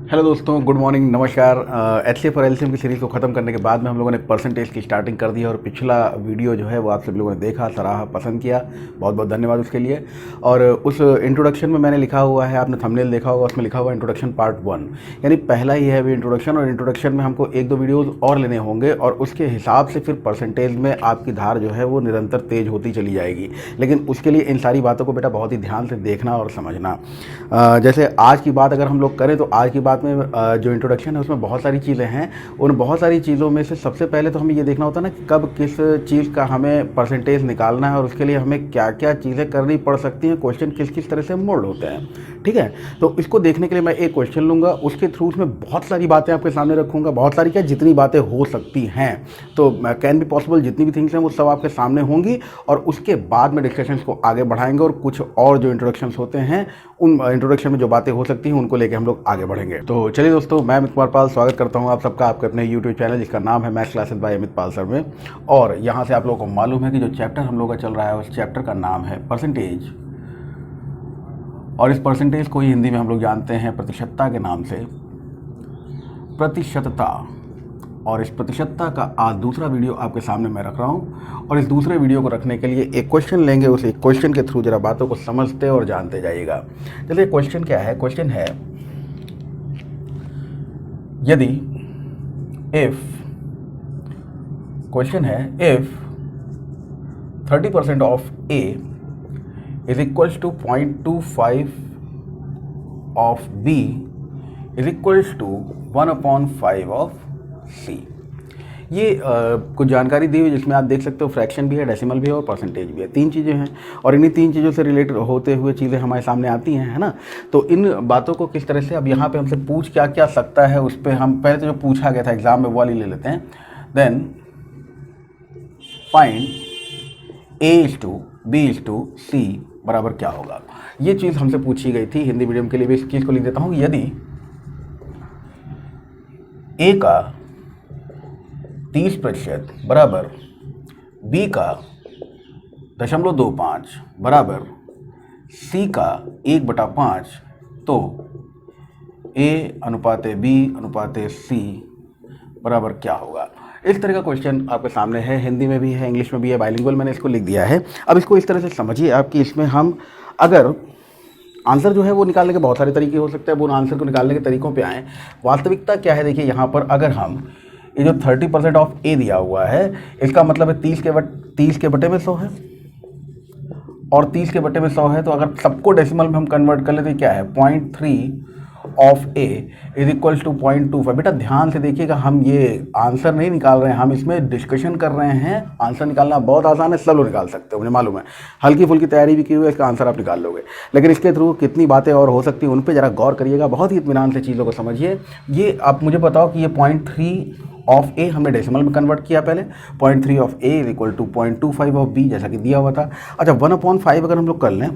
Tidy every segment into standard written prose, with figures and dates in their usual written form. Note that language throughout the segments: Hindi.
हेलो दोस्तों, गुड मॉर्निंग, नमस्कार। HCF और LCM की सीरीज़ को ख़त्म करने के बाद में हम लोगों ने परसेंटेज की स्टार्टिंग कर दी है और पिछला वीडियो जो है वो आप सभी लोगों ने देखा, सराहा, पसंद किया। बहुत बहुत धन्यवाद उसके लिए। और उस इंट्रोडक्शन में मैंने लिखा हुआ है, आपने थंबनेल देखा होगा, उसमें लिखा हुआ इंट्रोडक्शन पार्ट 1, यानी पहला ही है वो इंट्रोडक्शन। और इंट्रोडक्शन में हमको एक दो वीडियोज़ और लेने होंगे और उसके हिसाब से फिर परसेंटेज में आपकी धार जो है वो निरंतर तेज़ होती चली जाएगी। लेकिन उसके लिए इन सारी बातों को बेटा बहुत ही ध्यान से देखना और समझना। जैसे आज की बात अगर हम लोग करें तो आज की बात में जो इंट्रोडक्शन है उसमें बहुत सारी चीज़ें हैं। उन बहुत सारी चीज़ों में से सबसे पहले तो हमें ये देखना होता है ना कि कब किस चीज़ का हमें परसेंटेज निकालना है और उसके लिए हमें क्या क्या चीज़ें करनी पड़ सकती हैं, क्वेश्चन किस किस तरह से मोल्ड होते हैं। ठीक है, तो इसको देखने के लिए मैं एक क्वेश्चन लूँगा, उसके थ्रू उसमें बहुत सारी बातें आपके सामने रखूँगा। बहुत सारी क्या, जितनी बातें हो सकती हैं, तो कैन बी पॉसिबल, जितनी भी थिंग्स हैं वो सब आपके सामने होंगी। और उसके बाद में डिस्कशंस को आगे बढ़ाएंगे और कुछ और जो इंट्रोडक्शंस होते हैं उन इंट्रोडक्शन में जो बातें हो सकती हैं उनको लेके हम लोग आगे बढ़ेंगे। तो चलिए दोस्तों, मैं अमित कुमार पाल स्वागत करता हूं आप सबका आपके अपने यूट्यूब चैनल जिसका नाम है मैथ्स क्लासेस बाय अमित पाल सर में। और यहां से आप लोगों को मालूम है कि जो चैप्टर हम लोग का चल रहा है उस चैप्टर का नाम है परसेंटेज। और इस परसेंटेज को ही हिंदी में हम लोग जानते हैं प्रतिशतता के नाम से, प्रतिशतता। और इस प्रतिशतता का आज दूसरा वीडियो आपके सामने मैं रख रहा हूँ। और इस दूसरे वीडियो को रखने के लिए एक क्वेश्चन लेंगे, उस एक क्वेश्चन के थ्रू जरा बातों को समझते और जानते जाइएगा। चलिए, क्वेश्चन क्या है? क्वेश्चन है, यदि if 30% of A is equals to 0.25 of B is equals to 1/5 of C। ये कुछ जानकारी दी हुई जिसमें आप देख सकते हो फ्रैक्शन भी है, डेसिमल भी है और परसेंटेज भी है। तीन चीज़ें हैं और इन्हीं तीन चीज़ों से रिलेटेड होते हुए चीज़ें हमारे सामने आती हैं, है ना। तो इन बातों को किस तरह से अब यहाँ पे हमसे पूछ क्या क्या सकता है, उस पर हम पहले तो जो पूछा गया था एग्जाम में वो वाली ले लेते हैं। देन फाइंड A/B/C बराबर क्या होगा, ये चीज़ हमसे पूछी गई थी। हिंदी मीडियम के लिए भी इस चीज़ को लिख देता हूँ। यदि A का 30% बराबर B का 0.25 बराबर C का 1/5, तो A अनुपाते B अनुपाते C बराबर क्या होगा। इस तरह का क्वेश्चन आपके सामने है, हिंदी में भी है, इंग्लिश में भी है, बाइलिंगुअल मैंने इसको लिख दिया है। अब इसको इस तरह से समझिए आपकी, इसमें हम अगर आंसर जो है वो निकालने के बहुत सारे तरीके हो सकते हैं। अब उन आंसर को निकालने के तरीकों पे आएँ। वास्तविकता क्या है, देखिए यहाँ पर अगर हम ये जो 30% ऑफ A दिया हुआ है, इसका मतलब है 30 के बटे में 100 है और 30 के बटे में 100 है। तो अगर सबको डेसिमल में हम कन्वर्ट कर लेते क्या है, 0.3 of A is equals to 0.25। बेटा ध्यान से देखिएगा, हम ये आंसर नहीं निकाल रहे हैं, हम इसमें डिस्कशन कर रहे हैं। आंसर निकालना बहुत आसान है, सब लोग निकाल सकते हो, मुझे मालूम है। हल्की फुल्की तैयारी भी की हुई है, इसका आंसर आप निकाल लोगे। लेकिन इसके थ्रू कितनी बातें और हो सकती हैं उन पर ज़रा गौर करिएगा, बहुत ही इत्मीनान से चीज़ों को समझिए। ये आप मुझे बताओ कि ये 0.3 ऑफ A हमने डेसिमल में कन्वर्ट किया पहले। 0.3 of A is equal to 0.25 of B, जैसा कि दिया हुआ था। अच्छा, 1/5 अगर हम लोग कर लें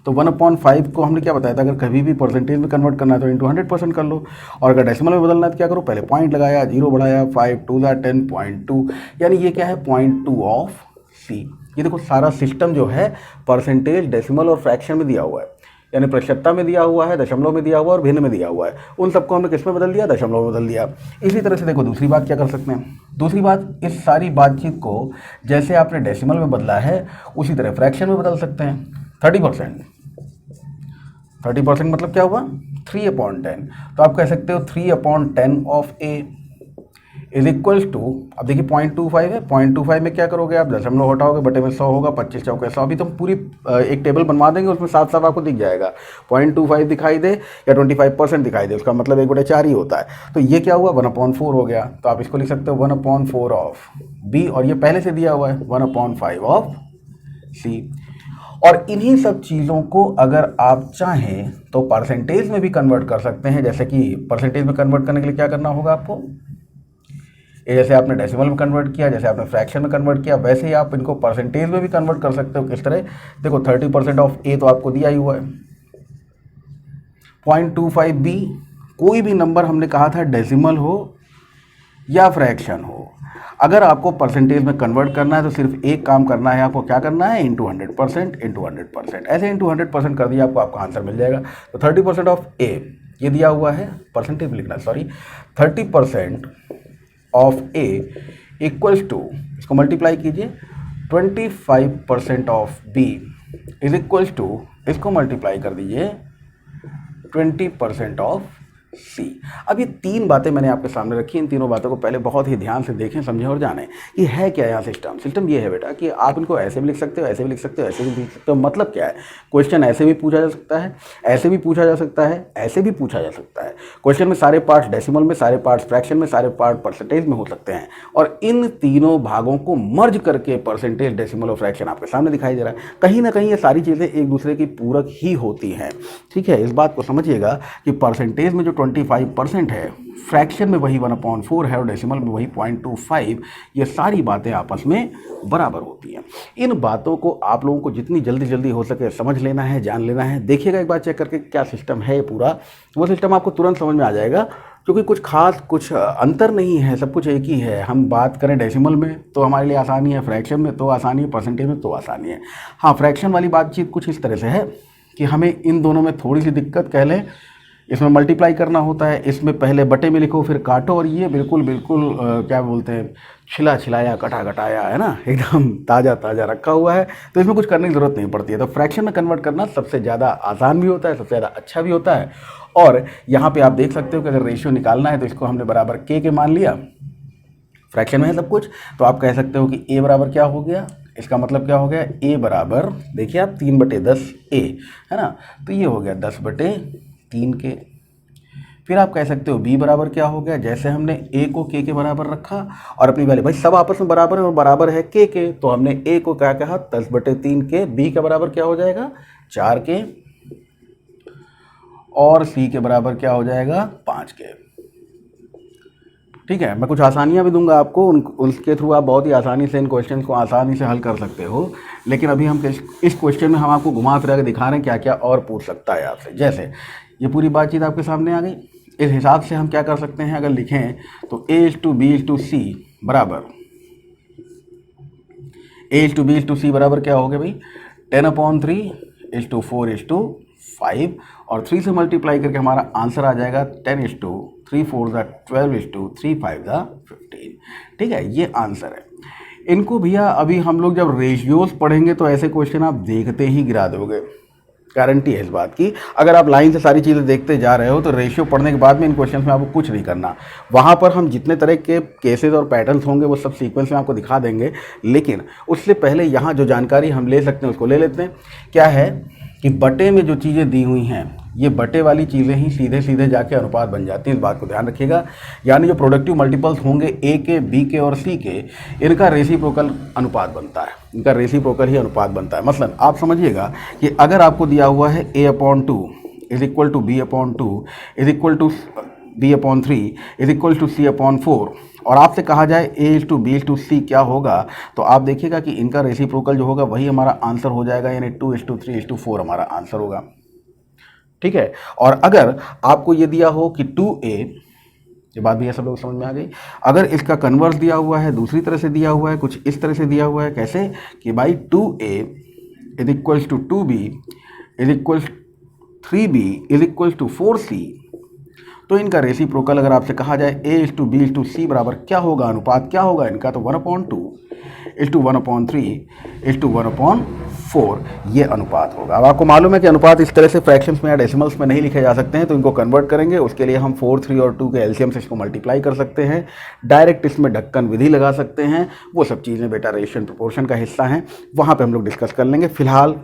तो 1/5 को हमने क्या बताया था, अगर कभी भी परसेंटेज में कन्वर्ट करना है तो इंटू 100% कर लो। और अगर डेसिमल में बदलना है तो क्या करो, पहले पॉइंट लगाया, 0 बढ़ाया, 5 2 10.2, यानी ये क्या है 0.2 ऑफ C। ये देखो सारा सिस्टम जो है परसेंटेज, डेसिमल और फ्रैक्शन में दिया हुआ है, यानी प्रतिशतता में दिया हुआ है, दशमलव में दिया हुआ है और भिन्न में दिया हुआ है। उन सबको हमने किस में बदल दिया, दशमलव में बदल दिया। इसी तरह से देखो दूसरी बात क्या कर सकते हैं। दूसरी बात, इस सारी बातचीत को जैसे आपने डेसिमल में बदला है उसी तरह फ्रैक्शन में बदल सकते हैं। 30% मतलब क्या हुआ, 3/10। तो आप कह सकते हो 3/10 of A is equals to, अब देखिए 0.25 है, 0.25 में क्या करोगे आप, दशमलव हटाओगे, बटे में 100 होगा, 25 चौके 100। अभी तो हम पूरी एक टेबल बनवा देंगे, उसमें साथ साथ आपको दिख जाएगा 0.25 दिखाई दे या 25% दिखाई दे, उसका मतलब 1/4 ही होता है। तो ये क्या हुआ, 1/4 हो गया। तो आप इसको लिख सकते हो 1/4 ऑफ B, और ये पहले से दिया हुआ है 1/5 ऑफ C। और इन्हीं सब चीज़ों को अगर आप चाहें तो परसेंटेज में भी कन्वर्ट कर सकते हैं। जैसे कि परसेंटेज में कन्वर्ट करने के लिए क्या करना होगा आपको, ये जैसे आपने डेसिमल में कन्वर्ट किया, जैसे आपने फ्रैक्शन में कन्वर्ट किया, वैसे ही आप इनको परसेंटेज में भी कन्वर्ट कर सकते हो। किस तरह, देखो 30% ऑफ A तो आपको दिया ही हुआ है, 0.25 B, कोई भी नंबर हमने कहा था डेसिमल हो या फ्रैक्शन हो, अगर आपको परसेंटेज में कन्वर्ट करना है तो सिर्फ एक काम करना है, आपको क्या करना है, इंटू 100%। ऐसे इंटू 100% कर दिया आपको, आपका आंसर मिल जाएगा। तो 30% ऑफ A ये दिया हुआ है, परसेंटेज लिखना sorry, 30% of A equals to, इसको मल्टीप्लाई कीजिए, 25% of B is equals to, इसको मल्टीप्लाई कर दीजिए 20% ऑफ सी। अब ये तीन बातें मैंने आपके सामने रखी, इन तीनों बातों को पहले बहुत ही ध्यान से देखें, समझें और जानें कि है क्या यहाँ सिस्टम। सिस्टम ये है बेटा कि आप इनको ऐसे भी लिख सकते हो, ऐसे भी लिख सकते हो, ऐसे भी लिख सकते हो। मतलब क्या है, क्वेश्चन ऐसे भी पूछा जा सकता है, ऐसे भी पूछा जा सकता है, ऐसे भी पूछा जा सकता है। क्वेश्चन में सारे पार्ट्स डेसिमल में, सारे पार्ट्स फ्रैक्शन में, सारे पार्ट परसेंटेज में हो सकते हैं, और इन तीनों भागों को मर्ज करके परसेंटेज, डेसिमल और फ्रैक्शन आपके सामने दिखाई दे रहा है। कहीं ना कहीं ये सारी चीज़ें एक दूसरे की पूरक ही होती हैं। ठीक है, इस बात को समझिएगा कि परसेंटेज में जो 25% है, फ्रैक्शन में वही 1/4 है और डेसिमल में वही 0.25, ये सारी बातें आपस में बराबर होती हैं। इन बातों को आप लोगों को जितनी जल्दी हो सके समझ लेना है, जान लेना है। देखिएगा एक बार चेक करके क्या सिस्टम है पूरा, वो सिस्टम आपको तुरंत समझ में आ जाएगा, क्योंकि कुछ खास कुछ अंतर नहीं है, सब कुछ एक ही है। हम बात करें डेसिमल में तो हमारे लिए आसानी है, फ्रैक्शन में तो आसानी है, परसेंटेज में तो आसानी है। हाँ, फ्रैक्शन वाली बातचीत कुछ इस तरह से है कि हमें इन दोनों में थोड़ी सी दिक्कत कह लें, इसमें मल्टीप्लाई करना होता है, इसमें पहले बटे में लिखो फिर काटो, और ये बिल्कुल क्या बोलते हैं, छिला छिलाया कटा कटाया है ना, एकदम ताज़ा ताज़ा रखा हुआ है, तो इसमें कुछ करने की ज़रूरत नहीं पड़ती है। तो फ्रैक्शन में कन्वर्ट करना सबसे ज़्यादा आसान भी होता है, सबसे ज़्यादा अच्छा भी होता है। और यहाँ पे आप देख सकते हो कि अगर रेशियो निकालना है तो इसको हमने बराबर के मान लिया, फ्रैक्शन में है सब कुछ, तो आप कह सकते हो कि ए बराबर क्या हो गया, इसका मतलब क्या हो गया, ए बराबर देखिए आप 3/10 ए है ना, तो ये हो गया 10/3 के। फिर आप कह सकते हो बी बराबर क्या हो गया, जैसे हमने ए को के बराबर रखा और अपनी वैल्यू, भाई सब आपस में बराबर है और बराबर है के, तो हमने ए को क्या कहा 10/3 के, बी के बराबर क्या हो जाएगा 4 के, और सी के बराबर क्या हो जाएगा 5 के। ठीक है, मैं कुछ आसानियां भी दूंगा आपको, उनके थ्रू आप बहुत ही आसानी से इन क्वेश्चन को आसानी से हल कर सकते हो। लेकिन अभी हम इस क्वेश्चन में हम आपको घुमा फिरा के दिखा रहे हैं क्या क्या और पूछ सकता है आपसे। जैसे ये पूरी बातचीत आपके सामने आ गई, इस हिसाब से हम क्या कर सकते हैं, अगर लिखें तो A/B/C बराबर A/B/C बराबर क्या हो गया भाई 10/3/4/5, और 3 से मल्टीप्लाई करके हमारा आंसर आ जाएगा 10/3/4/3/5/15। ठीक है, ये आंसर है। इनको भैया अभी हम लोग जब रेशियोज पढ़ेंगे तो ऐसे क्वेश्चन आप देखते ही गिरा दोगे, गारंटी है इस बात की। अगर आप लाइन से सारी चीज़ें देखते जा रहे हो तो रेशियो पढ़ने के बाद में इन क्वेश्चन में आपको कुछ नहीं करना, वहाँ पर हम जितने तरह के केसेस और पैटर्न्स होंगे वो सब सीक्वेंस में आपको दिखा देंगे। लेकिन उससे पहले यहाँ जो जानकारी हम ले सकते हैं उसको ले लेते हैं। क्या है कि बटे में जो चीज़ें दी हुई हैं, ये बटे वाली चीज़ें ही सीधे सीधे जाके अनुपात बन जाती हैं, इस बात को ध्यान रखिएगा। यानी जो प्रोडक्टिव मल्टीपल्स होंगे ए के, बी के और सी के, इनका रेसिप्रोकल अनुपात बनता है, इनका रेसिप्रोकल ही अनुपात बनता है। मतलब आप समझिएगा कि अगर आपको दिया हुआ है A/2 is equal to B/2 is equal to B/3 is equal to C/4, और आपसे कहा जाए A/B/C क्या होगा, तो आप देखिएगा कि इनका रेसिप्रोकल जो होगा वही हमारा आंसर हो जाएगा, यानी 2:3:4 हमारा आंसर होगा। ठीक है, और अगर आपको ये दिया हो कि 2A, ये बात भी है सब लोग समझ में आ गई, अगर इसका कन्वर्स दिया हुआ है, दूसरी तरह से दिया हुआ है, कुछ इस तरह से दिया हुआ है, कैसे कि भाई 2A is equals to 2B is equals 3B is equals to 4C, तो इनका रेसिप्रोकल अगर आपसे कहा जाए A/B/C बराबर क्या होगा, अनुपात क्या होगा इनका, तो 1/2:1/3:1/4 ये अनुपात होगा। अब आपको मालूम है कि अनुपात इस तरह से फ्रैक्शंस में या डेसिमल्स में नहीं लिखे जा सकते हैं, तो इनको कन्वर्ट करेंगे, उसके लिए हम 4, 3 और 2 के एलसीएम से इसको मल्टीप्लाई कर सकते हैं, डायरेक्ट इसमें ढक्कन विधि लगा सकते हैं। वो सब चीज़ें बेटा रेशियो एंड प्रोपोर्शन का हिस्सा हैं, वहाँ पर हम लोग डिस्कस कर लेंगे। फिलहाल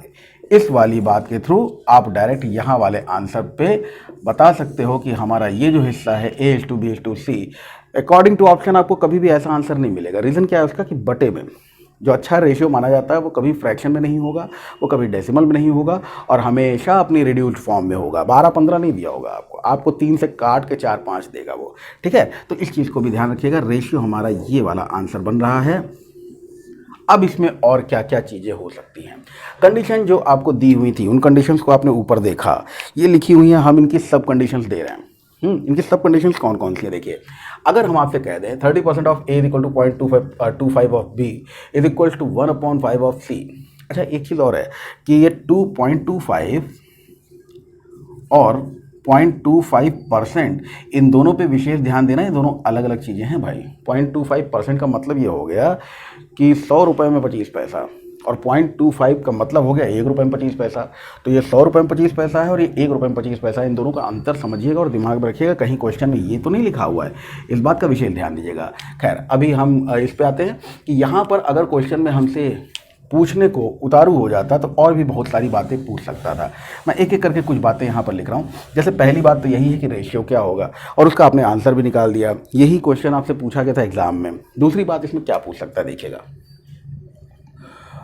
इस वाली बात के थ्रू आप डायरेक्ट यहाँ वाले आंसर पे बता सकते हो कि हमारा ये जो हिस्सा है A/B/C, अकॉर्डिंग टू ऑप्शन आपको कभी भी ऐसा आंसर नहीं मिलेगा। रीज़न क्या है उसका कि बटे में जो अच्छा रेशियो माना जाता है वो कभी फ्रैक्शन में नहीं होगा, वो कभी डेसिमल में नहीं होगा, और हमेशा अपनी रिड्यूस्ड फॉर्म में होगा। 12-15 नहीं दिया होगा आपको 3 से काट के 4-5 देगा वो। ठीक है, तो इस चीज़ को भी ध्यान रखिएगा। रेशियो हमारा ये वाला आंसर बन रहा है। अब इसमें और क्या क्या चीज़ें हो सकती हैं। कंडीशन जो आपको दी हुई थी उन कंडीशंस को आपने ऊपर देखा, ये लिखी हुई हैं, हम इनकी सब कंडीशंस दे रहे हैं। इनकी सब कंडीशंस कौन कौन सी हैं देखिए। अगर हम आपसे कह दें 30% of A is equal to 0.25 of B is equal to 1/5 of C। अच्छा, एक चीज़ और है कि ये 2.25 और 0.25%, इन दोनों पे विशेष ध्यान देना, ये दोनों अलग अलग चीज़ें हैं भाई। 0.25% का मतलब ये हो गया कि 100 रुपये में 25 पैसा, और 0.25 का मतलब हो गया 1 रुपये में 25 पैसा। तो ये 100 रुपये में 25 पैसा है और ये 1 रुपये में 25 पैसा, इन दोनों का अंतर समझिएगा और दिमाग में रखिएगा, कहीं क्वेश्चन में ये तो नहीं लिखा हुआ है, इस बात का विशेष ध्यान दीजिएगा। खैर, अभी हम इस पे आते हैं कि यहाँ पर अगर क्वेश्चन में हमसे पूछने को उतारू हो जाता तो और भी बहुत सारी बातें पूछ सकता था। मैं एक एक करके कुछ बातें यहाँ पर लिख रहा हूँ। जैसे पहली बात तो यही है कि रेशियो क्या होगा, और उसका आपने आंसर भी निकाल दिया, यही क्वेश्चन आपसे पूछा गया था एग्जाम में। दूसरी बात इसमें क्या पूछ सकता है देखिएगा,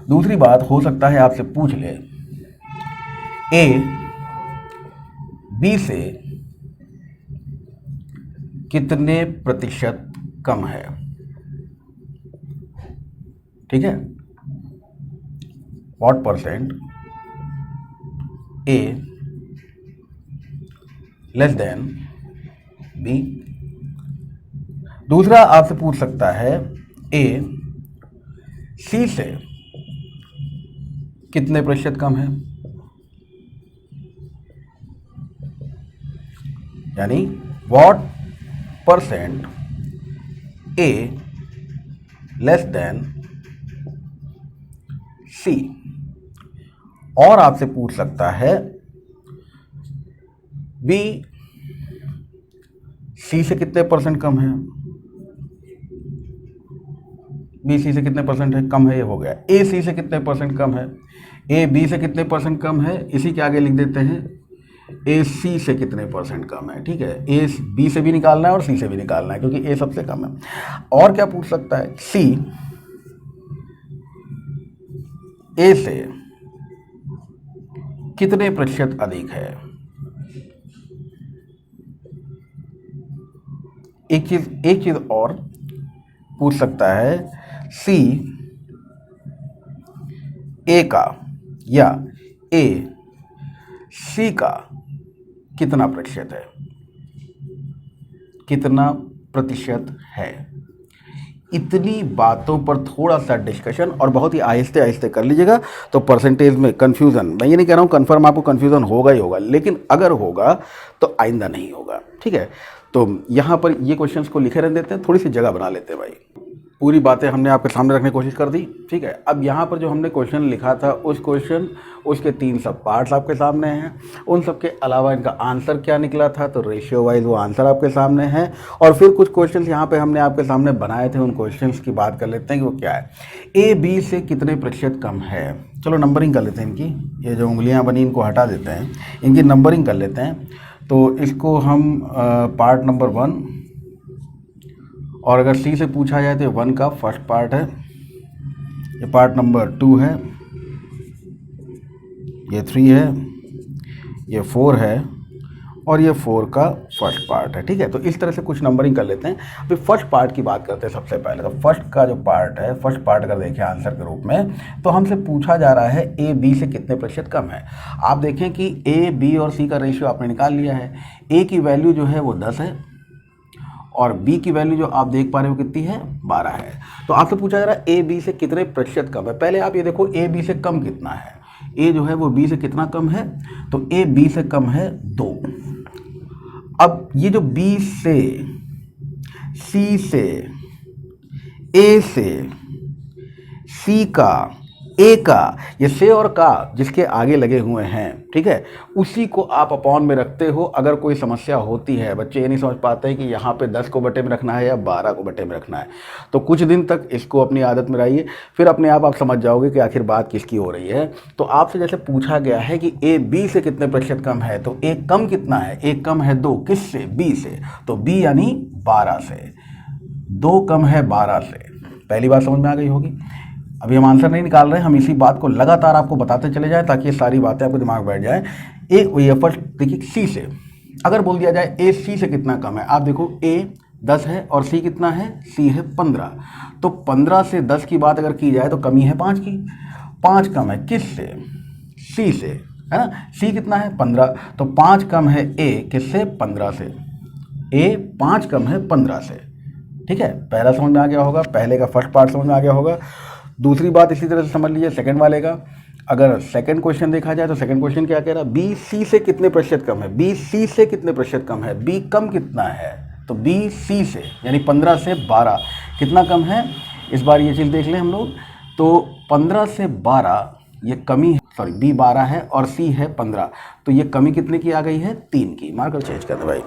दूसरी बात हो सकता है आपसे पूछ ले ए बी से कितने प्रतिशत कम है। ठीक है, what percent A less than B. दूसरा आपसे पूछ सकता है ए सी से कितने प्रतिशत कम है, यानी what percent A less than C. और आपसे पूछ सकता है बी सी से कितने परसेंट कम है, बी सी से कितने परसेंट है कम है, ये हो गया। ए सी से कितने परसेंट कम है, ए बी से कितने परसेंट कम है, इसी के आगे लिख देते हैं ए सी से कितने परसेंट कम है। ठीक है, ए बी से भी निकालना है और सी से भी निकालना है, क्योंकि ए सबसे कम है। और क्या पूछ सकता है, सी ए से कितने प्रतिशत अधिक है। एक चीज और पूछ सकता है, सी ए का या ए सी का कितना प्रतिशत है, कितना प्रतिशत है। इतनी बातों पर थोड़ा सा डिस्कशन और बहुत ही आहिस्ते आहिस्ते कर लीजिएगा, तो परसेंटेज में कन्फ्यूज़न, मैं ये नहीं कह रहा हूँ कन्फर्म आपको कन्फ्यूज़न होगा ही होगा, लेकिन अगर होगा तो आइंदा नहीं होगा। ठीक है, तो यहाँ पर ये क्वेश्चंस को लिखे रहने देते हैं, थोड़ी सी जगह बना लेते हैं भाई। पूरी बातें हमने आपके सामने रखने की कोशिश कर दी। ठीक है, अब यहाँ पर जो हमने क्वेश्चन लिखा था उस क्वेश्चन उसके 3 सब पार्ट्स आपके सामने हैं, उन सब के अलावा इनका आंसर क्या निकला था, तो रेशियो वाइज वो आंसर आपके सामने है। और फिर कुछ क्वेश्चंस यहाँ पे हमने आपके सामने बनाए थे, उन क्वेश्चंस की बात कर लेते हैं कि वो क्या है। ए बी से कितने प्रतिशत कम है, चलो नंबरिंग कर लेते हैं इनकी, ये जो उंगलियाँ बनी इनको हटा देते हैं, इनकी नंबरिंग कर लेते हैं। तो इसको हम पार्ट नंबर 1, और अगर सी से पूछा जाए तो 1 का फर्स्ट पार्ट है, ये पार्ट नंबर 2 है, ये 3 है, ये 4 है, और ये 4 का फर्स्ट पार्ट है। ठीक है, तो इस तरह से कुछ नंबरिंग कर लेते हैं। अभी फर्स्ट पार्ट की बात करते हैं सबसे पहले। तो फर्स्ट का जो पार्ट है, फर्स्ट पार्ट अगर देखें आंसर के रूप में, तो हमसे पूछा जा रहा है ए बी से कितने प्रतिशत कम है। आप देखें कि ए बी और सी का रेशियो आपने निकाल लिया है। ए की वैल्यू जो है वो 10 है और बी की वैल्यू जो आप देख पा रहे हो कितनी है, 12 है। तो आपसे पूछा जा रहा है ए बी से कितने प्रतिशत कम है। पहले आप ये देखो ए बी से कम कितना है, ए जो है वो बी से कितना कम है, तो ए बी से कम है 2। अब ये जो बी से, सी से, ए से, सी का, ए का, ये से और का जिसके आगे लगे हुए हैं, ठीक है, उसी को आप अपॉन में रखते हो। अगर कोई समस्या होती है, बच्चे ये नहीं समझ पाते हैं कि यहाँ पे 10 को बटे में रखना है या 12 को बटे में रखना है, तो कुछ दिन तक इसको अपनी आदत में लाइए, फिर अपने आप समझ जाओगे कि आखिर बात किसकी हो रही है। तो आपसे जैसे पूछा गया है कि ए बी से कितने प्रतिशत कम है, तो ए कम कितना है, ए कम है 2, किससे, बी से, तो बी यानी 12 से, 2 कम है 12 से। पहली बात समझ में आ गई होगी। अभी हम आंसर नहीं निकाल रहे हैं, हम इसी बात को लगातार आपको बताते चले जाएं ताकि ये सारी बातें आपके दिमाग में बैठ जाए। ये फर्स्ट देखिए, सी से अगर बोल दिया जाए ए सी से कितना कम है, आप देखो ए 10 है और सी कितना है, सी है 15, तो 15 से 10 की बात अगर की जाए तो कमी है 5 की, 5 कम है किससे, सी से, है ना। सी कितना है 15, तो 5 कम है ए किससे, 15 से, ए 5 कम है 15 से। ठीक है, पहला समझ में आ गया होगा, पहले का फर्स्ट पार्ट समझ में आ गया होगा। दूसरी बात इसी तरह से समझ लीजिए सेकंड वाले का। अगर सेकंड क्वेश्चन देखा जाए तो सेकंड क्वेश्चन क्या कह रहा है, बी सी से कितने प्रतिशत कम है, बी सी से कितने प्रतिशत कम है, बी कम कितना है, तो बी सी से यानी 15 से 12 कितना कम है। इस बार ये चीज़ देख लें हम लोग, तो 15 से 12 ये कमी है, सॉरी बी 12 है और सी है 15, तो ये कमी कितने की आ गई है, 3 की। मार्कर चेंज कर दो भाई,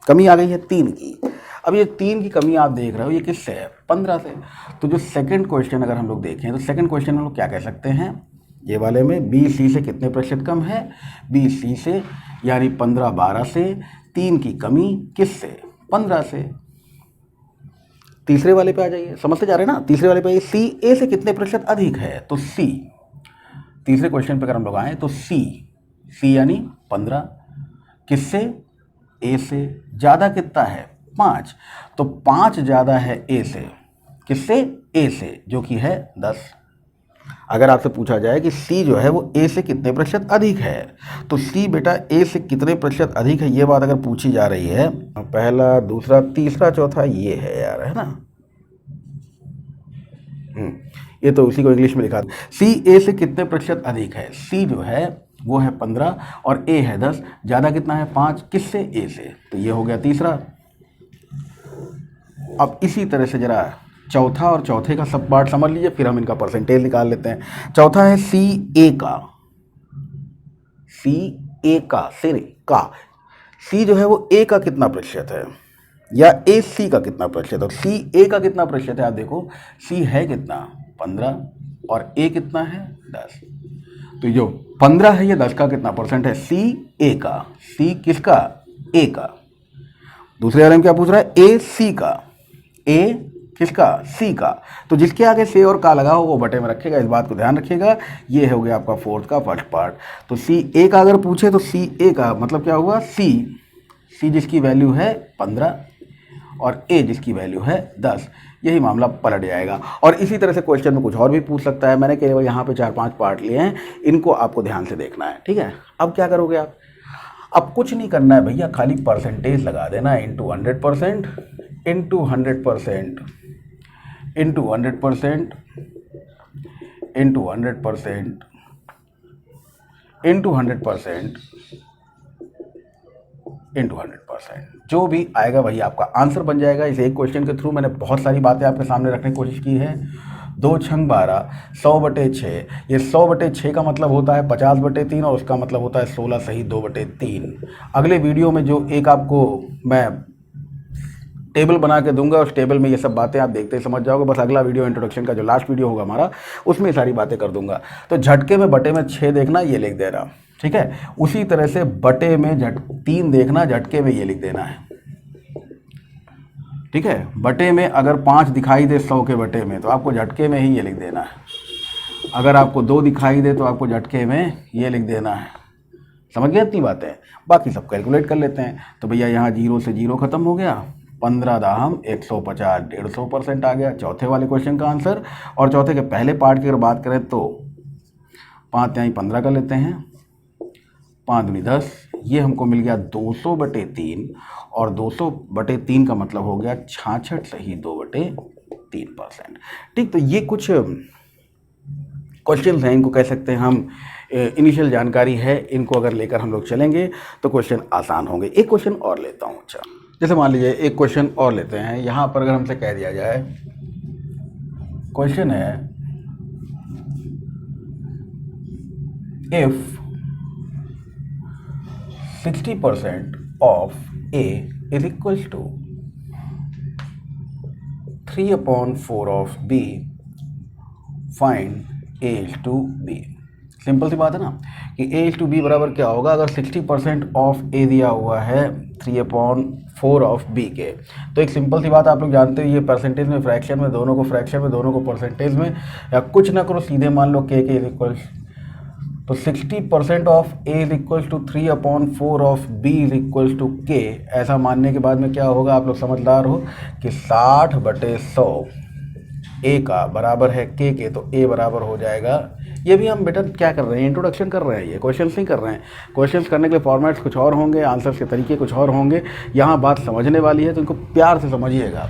कमी आ गई है 3 की। अब ये 3 की कमी आप देख रहे हो, ये किससे है, 15 से। तो जो सेकंड क्वेश्चन अगर हम लोग देखें तो सेकंड क्वेश्चन हम लोग क्या कह सकते हैं, ये वाले में बी सी से कितने प्रतिशत कम है, बी सी से यानी 15 12 से, 3 की कमी किससे, 15 से। तीसरे वाले पे आ जाइए, समझते जा रहे हैं ना, तीसरे वाले पे सी ए से कितने प्रतिशत अधिक है, तो सी, तीसरे क्वेश्चन पे अगर हम लोग आए तो सी यानी 15 किससे, ए से। ज़्यादा कितना है, 5, तो 5 ज़्यादा है ए से, किससे, ए से, जो कि है 10। अगर आपसे पूछा जाए कि सी जो है वो ए से कितने प्रतिशत अधिक है, तो सी बेटा ए से कितने प्रतिशत अधिक है, ये बात अगर पूछी जा रही है, पहला दूसरा तीसरा चौथा ये है यार, है ना। ये तो उसी को इंग्लिश में लिखा, सी ए से कितने प्रतिशत अधिक है, सी जो है वो है 15 और ए है 10, ज़्यादा कितना है 5, किससे, ए से, तो ये हो गया तीसरा। अब इसी तरह से जरा चौथा और चौथे का सब पार्ट समझ लीजिए, फिर हम इनका परसेंटेज निकाल लेते हैं। चौथा है सी ए का, सी ए का, सी जो है वो ए का कितना प्रतिशत है, या ए सी का कितना प्रतिशत है। सी ए का कितना प्रतिशत है, आप देखो सी है कितना 15 और ए कितना है 10, तो जो 15 है ये 10 का कितना परसेंट है, सी ए का, सी किसका, ए का। दूसरे वाले में क्या पूछ रहा है, ए सी का, ए किसका, सी का, तो जिसके आगे से और का लगा हो वो बटे में रखेगा, इस बात को ध्यान रखिएगा। ये हो गया आपका फोर्थ का फर्स्ट पार्ट। तो सी ए का अगर पूछे तो सी ए का मतलब क्या हुआ, सी जिसकी वैल्यू है 15 और ए जिसकी वैल्यू है 10, यही मामला पलट जाएगा। और इसी तरह से क्वेश्चन में कुछ और भी पूछ सकता है, मैंने केवल यहाँ पे 4-5 पार्ट लिए हैं, इनको आपको ध्यान से देखना है, ठीक है। अब क्या करोगे आप, अब कुछ नहीं करना है भैया, खाली परसेंटेज लगा देना है, into 100%, into 100%, into 100%, into 100%, into 100%, into 100%, जो भी आएगा वही आपका आंसर बन जाएगा। इस एक क्वेश्चन के थ्रू मैंने बहुत सारी बातें आपके सामने रखने की कोशिश की है। 2 छंग 12, 100/6, ये 100/6 का मतलब होता है 50/3 और उसका मतलब होता है 16 सही 2/3। अगले वीडियो में जो एक आपको मैं टेबल बना के दूंगा, उस टेबल में ये सब बातें आप देखते ही समझ जाओगे। बस अगला वीडियो इंट्रोडक्शन का जो लास्ट वीडियो होगा हमारा, उसमें सारी बातें कर दूंगा। तो झटके में बटे में 6 देखना, ये लिख देना, ठीक है। उसी तरह से बटे में 3 देखना, झटके में ये लिख देना है, ठीक है। बटे में अगर 5 दिखाई दे 100 के बटे में, तो आपको झटके में ही ये लिख देना है। अगर आपको 2 दिखाई दे तो आपको झटके में ये लिख देना है। समझ गए इतनी बातें, बाकी सब कैलकुलेट कर लेते हैं। तो भैया यहाँ 0 से 0 खत्म हो गया, 15 दाहम 150, 150% आ गया चौथे वाले क्वेश्चन का आंसर। और चौथे के पहले पार्ट की अगर बात करें तो 5 यहाँ 15 कर लेते हैं, 5 दूनी 10, ये हमको मिल गया 200/3 और 200/3 का मतलब हो गया 66 सही 2/3%। ठीक, तो ये कुछ क्वेश्चन हैं, इनको कह सकते हैं हम इनिशियल जानकारी है, इनको अगर लेकर हम लोग चलेंगे तो क्वेश्चन आसान होंगे। एक क्वेश्चन और लेता हूँ, अच्छा जैसे मान लीजिए एक क्वेश्चन और लेते हैं। यहाँ पर अगर हमसे कह दिया जाए, क्वेश्चन है if 60% of A is equals to 3/4 of B, find A is to B। Simple सी बात है ना कि A is to B बराबर क्या होगा, अगर 60% ऑफ A दिया हुआ है 3/4 ऑफ B के, तो एक सिंपल सी बात आप लोग जानते हो, ये परसेंटेज में, फ्रैक्शन में, दोनों को फ्रैक्शन में, दोनों को परसेंटेज में, या कुछ ना करो सीधे मान लो K के इक्वल, तो 60% of A is equals to 3/4 of B is equals to K। ऐसा मानने के बाद में क्या होगा, आप लोग समझदार हो कि 60/100 A का बराबर है K के, तो A बराबर हो जाएगा। ये भी हम बेटा क्या कर रहे हैं, इंट्रोडक्शन कर रहे हैं, ये क्वेश्चंस नहीं कर रहे हैं। क्वेश्चंस करने के लिए फॉर्मेट्स कुछ और होंगे, आंसर्स के तरीके कुछ और होंगे। यहाँ बात समझने वाली है तो इनको प्यार से समझिएगा।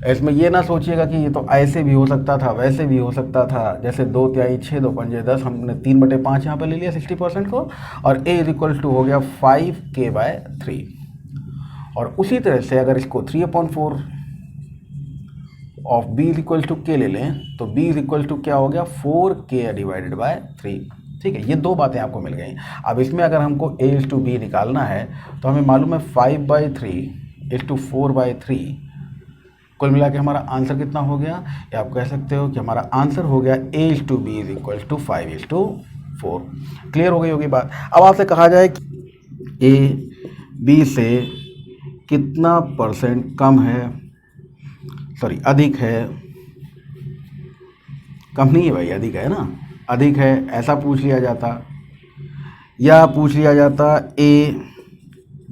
इसमें ये ना सोचिएगा कि ये तो ऐसे भी हो सकता था, वैसे भी हो सकता था। जैसे 2 तिहाई 6 2 पंजे 10, हमने 3/5 यहाँ पे ले लिया 60% को, और a इज इक्वल टू हो गया 5k/3। और उसी तरह से अगर इसको 3/4 of b is equal to k ले लें तो b इज इक्वल टू क्या हो गया 4k/3। ठीक है, ये दो बातें आपको मिल गई। अब इसमें अगर हमको a इज टू b निकालना है तो हमें मालूम है 5/3 इज टू 4/3, कुल मिला के हमारा आंसर कितना हो गया, या आप कह सकते हो कि हमारा आंसर हो गया a is to b is equal to 5:4। Clear हो गई होगी बात। अब आपसे कहा जाए कि a b से कितना % कम है, सॉरी अधिक है, कम नहीं है भाई, अधिक है ना, अधिक है, ऐसा पूछ लिया जाता, या पूछ लिया जाता a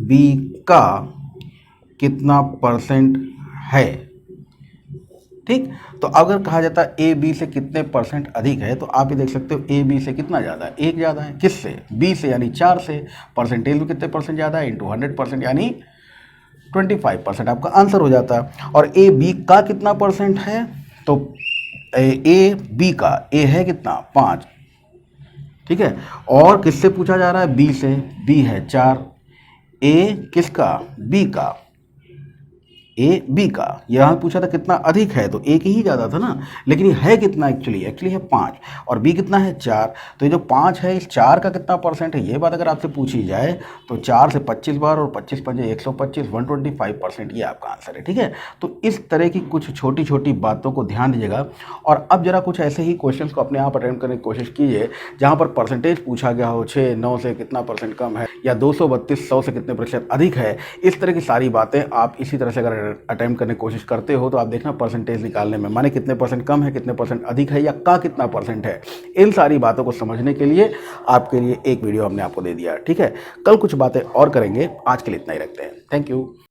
b का कितना % है। ठीक, तो अगर कहा जाता ए बी से कितने % अधिक है तो आप ये देख सकते हो ए बी से कितना ज़्यादा है, 1 ज़्यादा है। किससे? बी से, यानी 4 से। परसेंटेज में कितने % ज़्यादा है, इंटू 100%, यानी 25% आपका आंसर हो जाता है। और ए बी का कितना % है, तो ए बी का, ए है कितना 5, ठीक है, और किससे पूछा जा रहा है, बी से, बी है 4, ए किसका, बी का, ए बी का, यहाँ पूछा था कितना अधिक है तो ए की ही ज़्यादा था ना, लेकिन ये है कितना, एक्चुअली है 5, और बी कितना है 4, तो ये जो 5 है इस 4 का कितना % है, ये बात अगर आपसे पूछी जाए तो 4 से 25 बार, और 25 पंजे 125, 125%, ये आपका आंसर है। ठीक है, तो इस तरह की कुछ छोटी छोटी बातों को ध्यान दीजिएगा। और अब जरा कुछ ऐसे ही क्वेश्चन को अपने आप अटेम्प्ट करने की कोशिश कीजिए जहाँ पर परसेंटेज पूछा गया हो 6 9 से कितना % कम है, या 232 100 से कितने % अधिक है। इस तरह की सारी बातें आप इसी तरह से अगर अटेम्प्ट करने की कोशिश करते हो तो आप देखना परसेंटेज निकालने में, माने कितने % कम है, कितने % अधिक है, या का कितना % है। इन सारी बातों को समझने के लिए आपके लिए एक वीडियो हमने आपको दे दिया। ठीक है, कल कुछ बातें और करेंगे, आज के लिए इतना ही रखते हैं। Thank you.